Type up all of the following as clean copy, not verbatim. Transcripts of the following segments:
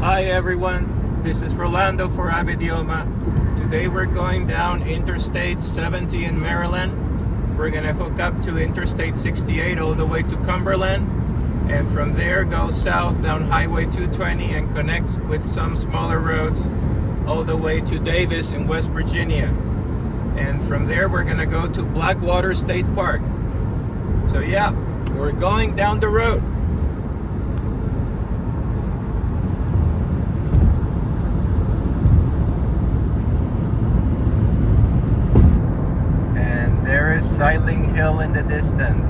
Hi everyone, this is Rolando for Abidioma. Today we're going down Interstate 70 in Maryland. We're gonna hook up to Interstate 68 all the way to Cumberland, and from there go south down Highway 220 and connect with some smaller roads all the way to Davis in West Virginia. And from there we're gonna go to Blackwater State Park. So yeah, we're going down the road. There is Sideling Hill in the distance.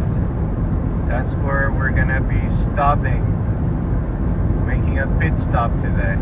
That's where we're gonna be stopping, making a pit stop today.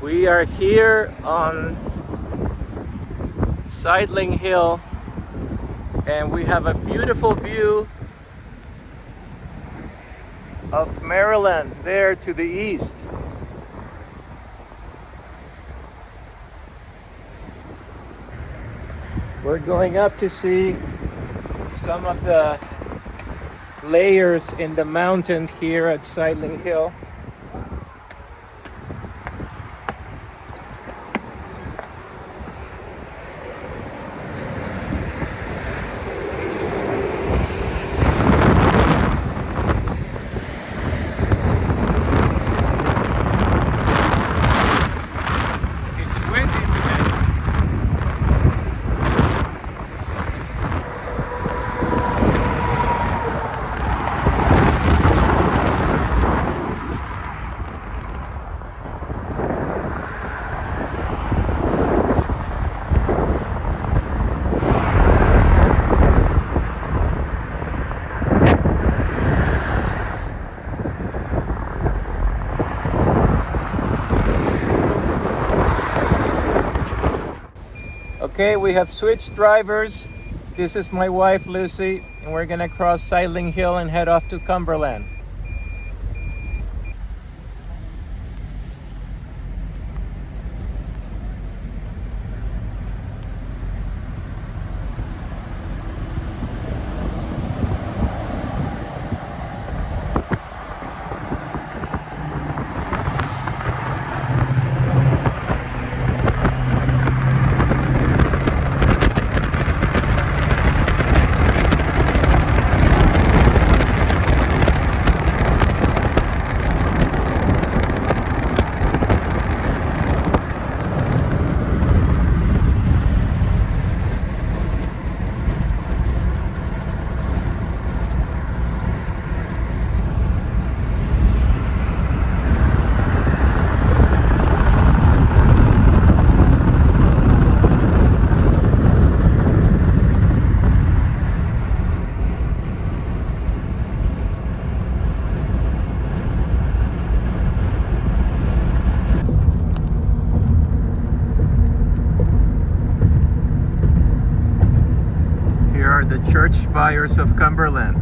We are here on Sideling Hill and we have a beautiful view of Maryland there to the east. We're going up to see some of the layers in the mountains here at Sideling Hill. Okay, we have switched drivers. This is my wife Lucy, and we're gonna cross Sideling Hill and head off to Cumberland. The church spires of Cumberland.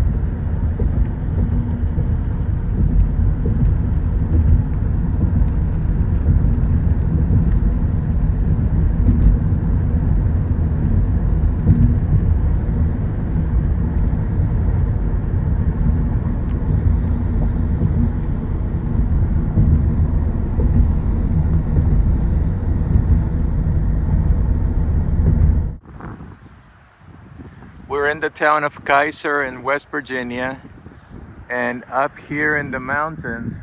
the town of Kaiser in West Virginia, and up here in the mountain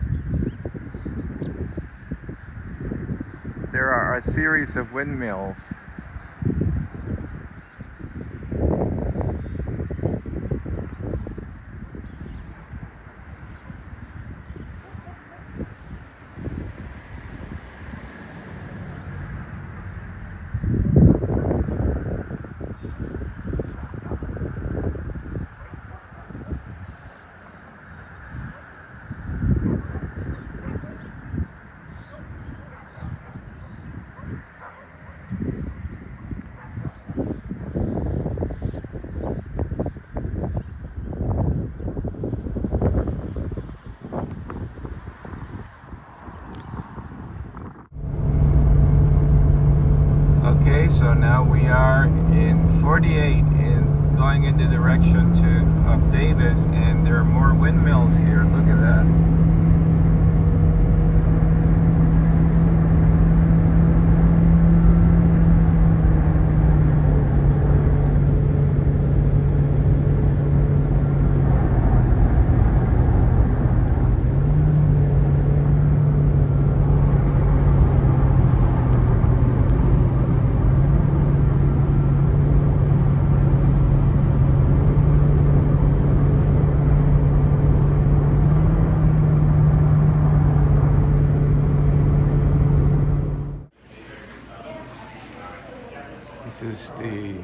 there are a series of windmills. Okay, so now we are in 48 and going in the direction of Davis, and there are more windmills here. Look at that. This is the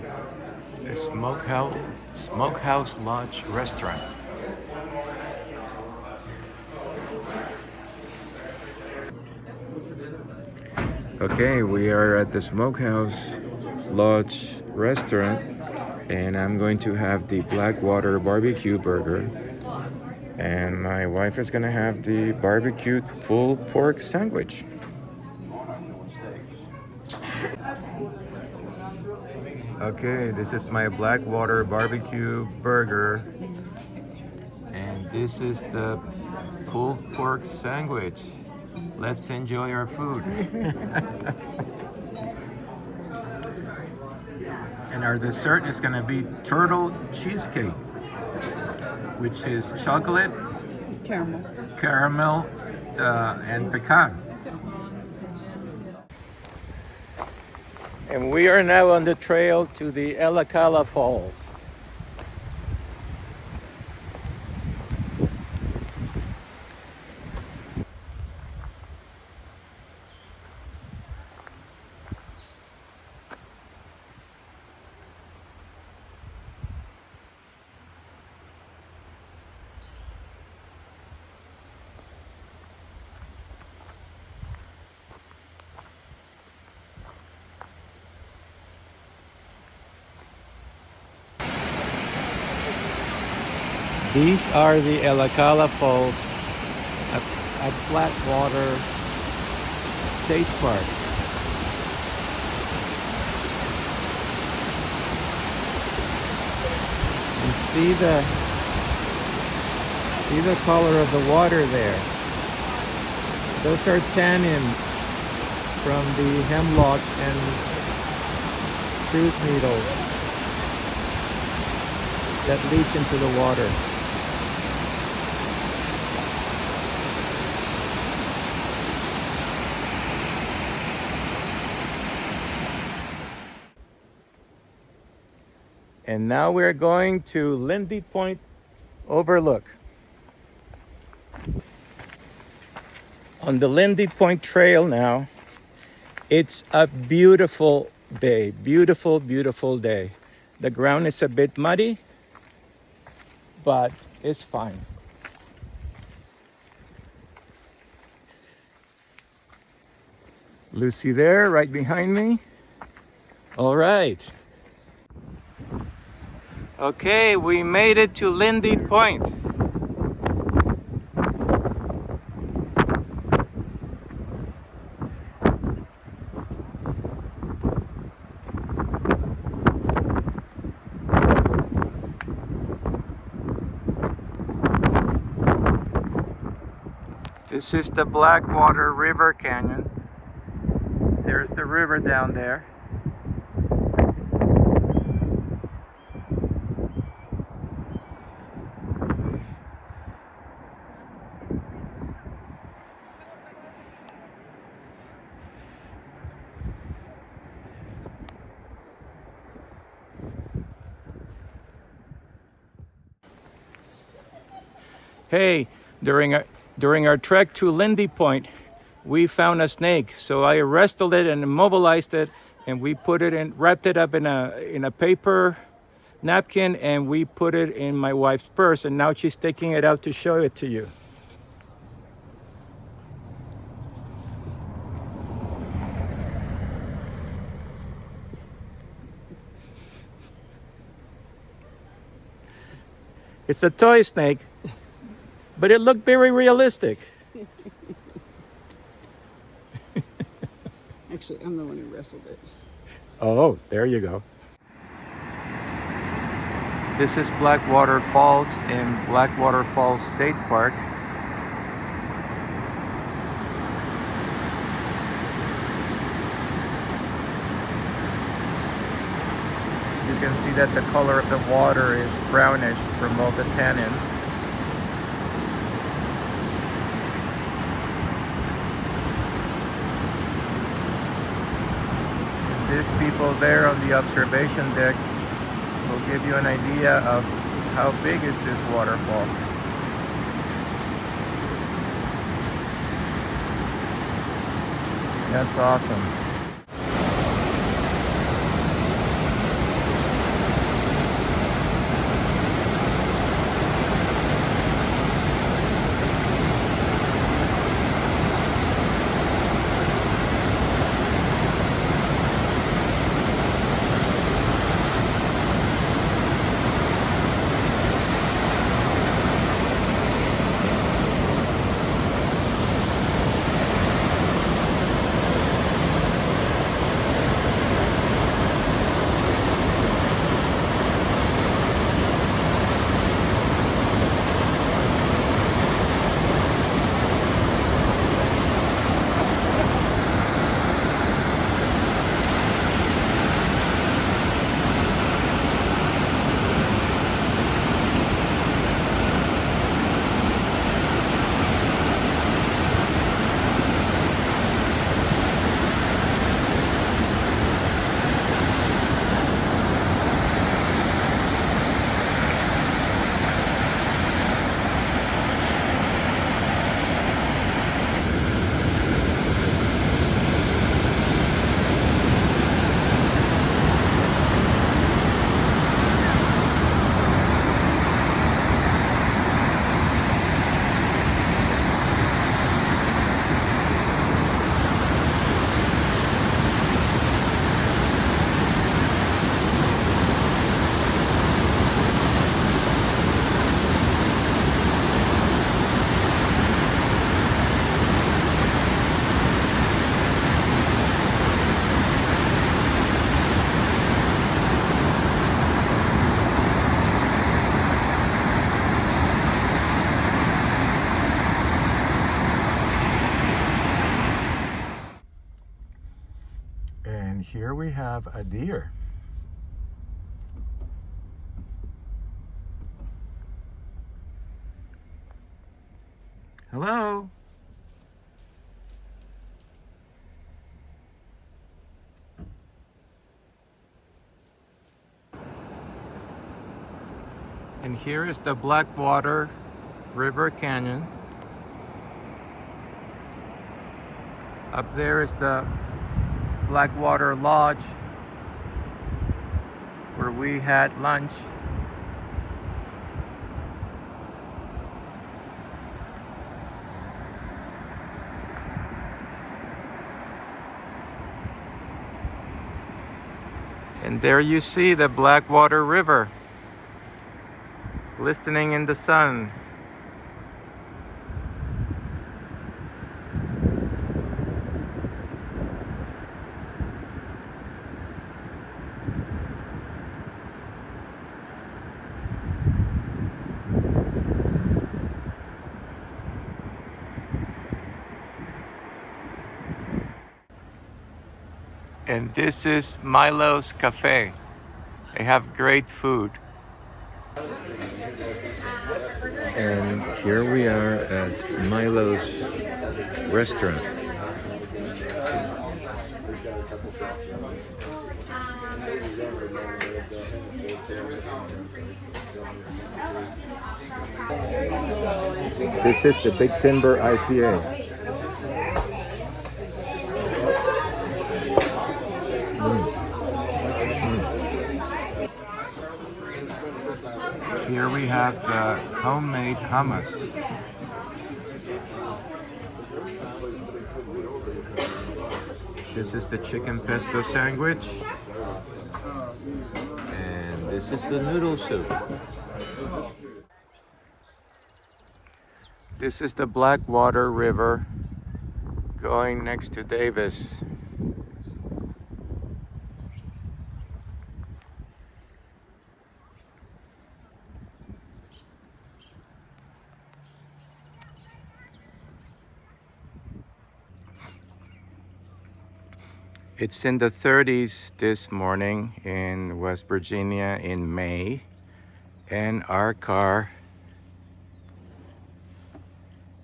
Smokehouse Lodge Restaurant. Okay, we are at the Smokehouse Lodge Restaurant, and I'm going to have the Blackwater barbecue burger, and my wife is going to have the barbecued pulled pork sandwich. Okay, this is my Blackwater barbecue burger, and this is the pulled pork sandwich. Let's enjoy our food. And our dessert is gonna be turtle cheesecake, which is chocolate, caramel, and pecan. And we are now on the trail to the Elakala Falls. These are the Elakala Falls at Blackwater State Park. And see the color of the water there. Those are tannins from the hemlock and spruce needles that leach into the water. And now we're going to Lindy Point Overlook. On the Lindy Point Trail now, it's a beautiful day, beautiful, beautiful day. The ground is a bit muddy, but it's fine. Lucy there, right behind me. All right. Okay, we made it to Lindy Point. This is the Blackwater River Canyon. There's the river down there. Hey, during our trek to Lindy Point, we found a snake. So I arrested it and immobilized it, and we put it in, wrapped it up in a paper napkin, and we put it in my wife's purse, and now she's taking it out to show it to you. It's a toy snake, but it looked very realistic. Actually, I'm the one who wrestled it. Oh, there you go. This is Blackwater Falls in Blackwater Falls State Park. You can see that the color of the water is brownish from all the tannins. These people there on the observation deck will give you an idea of how big is this waterfall. That's awesome. And here we have a deer. Hello. And here is the Blackwater River Canyon. Up there is the Blackwater Lodge, where we had lunch. And there you see the Blackwater River glistening in the sun. And this is Milo's Cafe. They have great food. And here we are at Milo's restaurant. This is the Big Timber IPA. Here we have the homemade hummus. This is the chicken pesto sandwich. And this is the noodle soup. This is the Blackwater River going next to Davis. It's in the 30s this morning in West Virginia in May, and our car,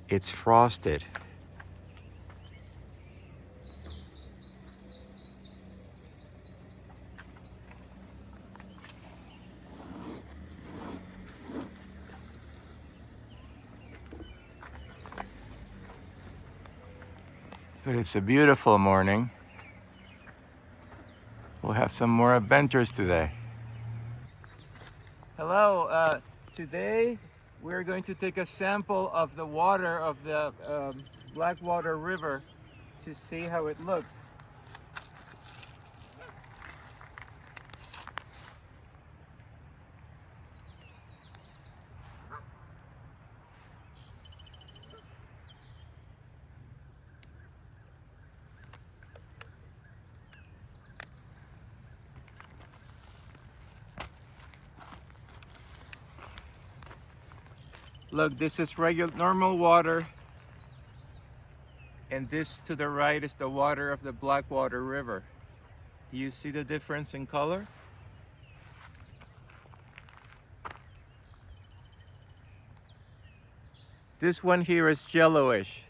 it's frosted. But it's a beautiful morning. We'll have some more adventures today. Hello, today we're going to take a sample of the water of the Blackwater River to see how it looks. Look, this is regular, normal water, and this to the right is the water of the Blackwater River. Do you see the difference in color? This one here is yellowish.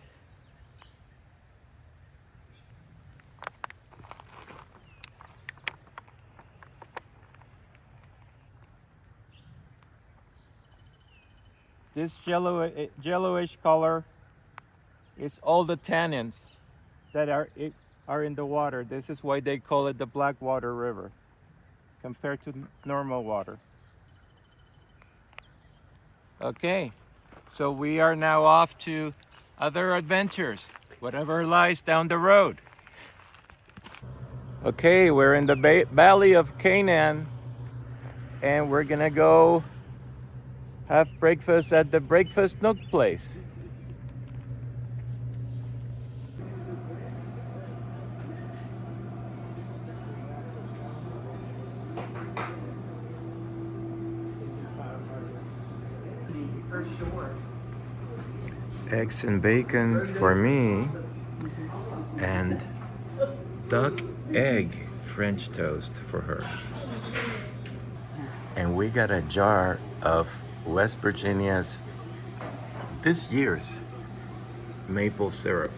This yellowish color is all the tannins that are in the water. This is why they call it the Blackwater River compared to normal water. Okay, so we are now off to other adventures, whatever lies down the road. Okay, we're in the Valley of Canaan, and we're gonna go have breakfast at the Breakfast Nook place. Eggs and bacon for me, and duck egg French toast for her. And we got a jar of West Virginia's, this year's maple syrup.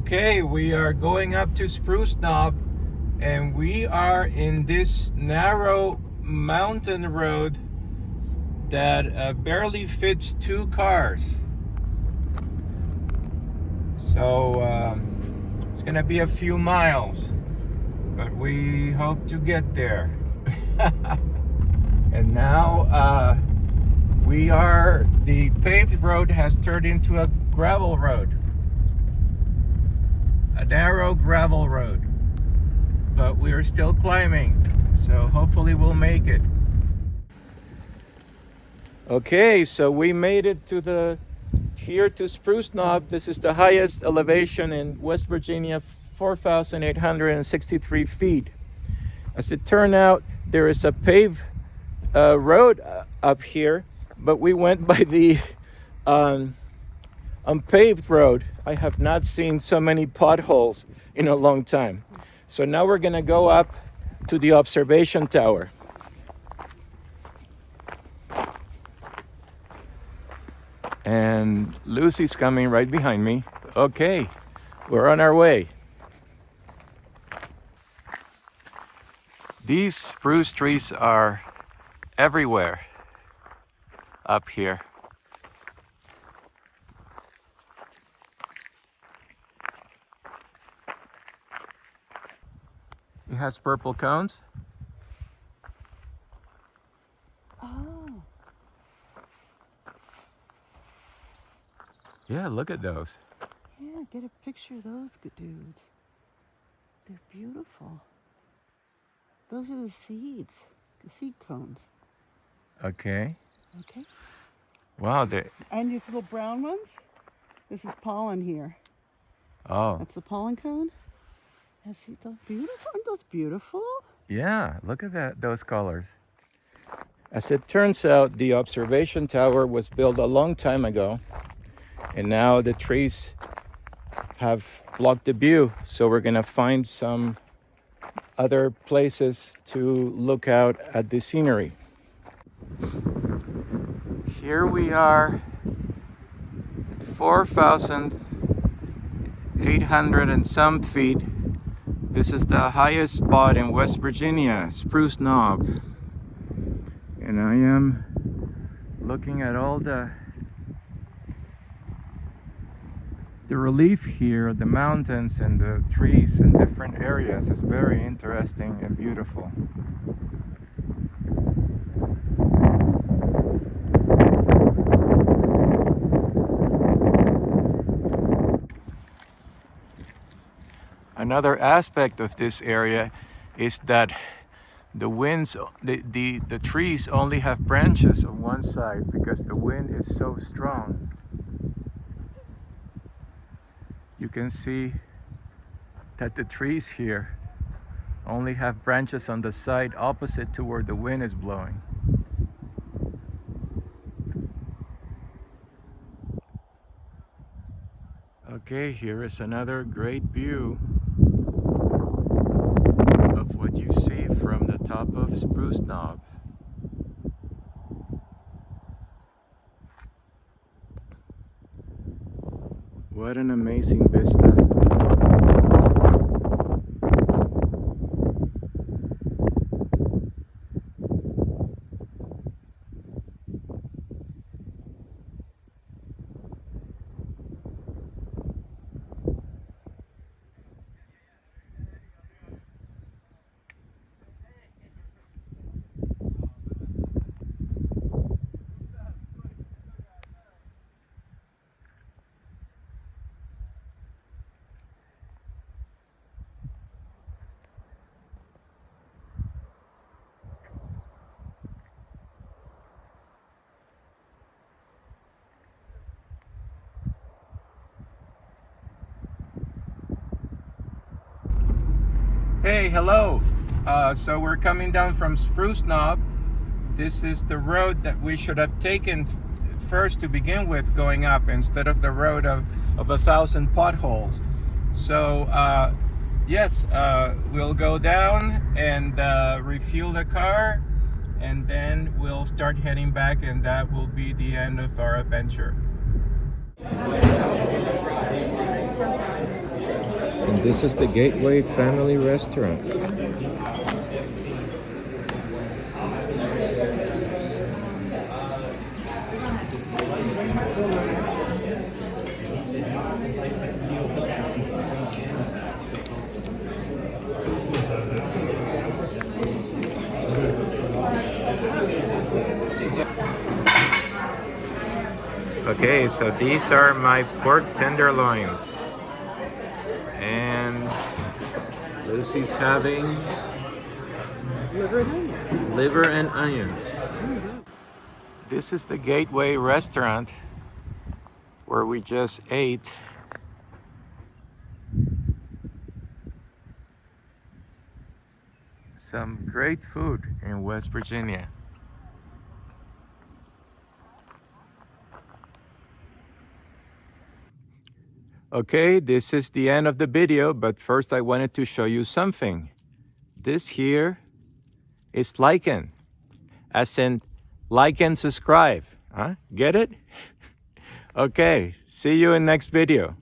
Okay, we are going up to Spruce Knob, and we are in this narrow mountain road that barely fits 2 cars. So it's gonna be a few miles, but we hope to get there. And now the paved road has turned into a gravel road. A narrow gravel road, but we are still climbing, so hopefully we'll make it. Okay, so we made it here to Spruce Knob. This is the highest elevation in West Virginia, 4,863 feet. As it turned out, there is a paved road up here, but we went by the unpaved road. I have not seen so many potholes in a long time. So now we're gonna go up to the observation tower. And Lucy's coming right behind me. Okay, we're on our way. These spruce trees are everywhere up here. It has purple cones. Oh. Yeah, look at those. Yeah, get a picture of those good dudes. They're beautiful. Those are the seeds, the seed cones. Okay. Okay. Wow, And these little brown ones, this is pollen here. oh. That's the pollen cone. And see, those beautiful. Aren't those beautiful? Yeah, look at those colors. As it turns out, the observation tower was built a long time ago, and now the trees have blocked the view, so we're gonna find some other places to look out at the scenery. Here we are at 4,800 and some feet. This is the highest spot in West Virginia, Spruce Knob. And I am looking at all the relief here, the mountains and the trees in different areas. It's very interesting and beautiful. Another aspect of this area is that the trees only have branches on one side because the wind is so strong. You can see that the trees here only have branches on the side opposite to where the wind is blowing. Okay, here is another great view of what you see from the top of Spruce Knob. What an amazing vista. Hey, hello. So we're coming down from Spruce Knob. This is the road that we should have taken first to begin with going up instead of the road of 1,000 potholes. So yes, we'll go down and refuel the car, and then we'll start heading back, and that will be the end of our adventure. And this is the Gateway Family Restaurant. Okay, so these are my pork tenderloins. And Lucy's having liver and onions. This is the Gateway Restaurant where we just ate. Some great food in West Virginia. Okay, this is the end of the video, but first I wanted to show you something. This here is lichen, as in like and subscribe. Huh? Get it? Okay, see you in next video.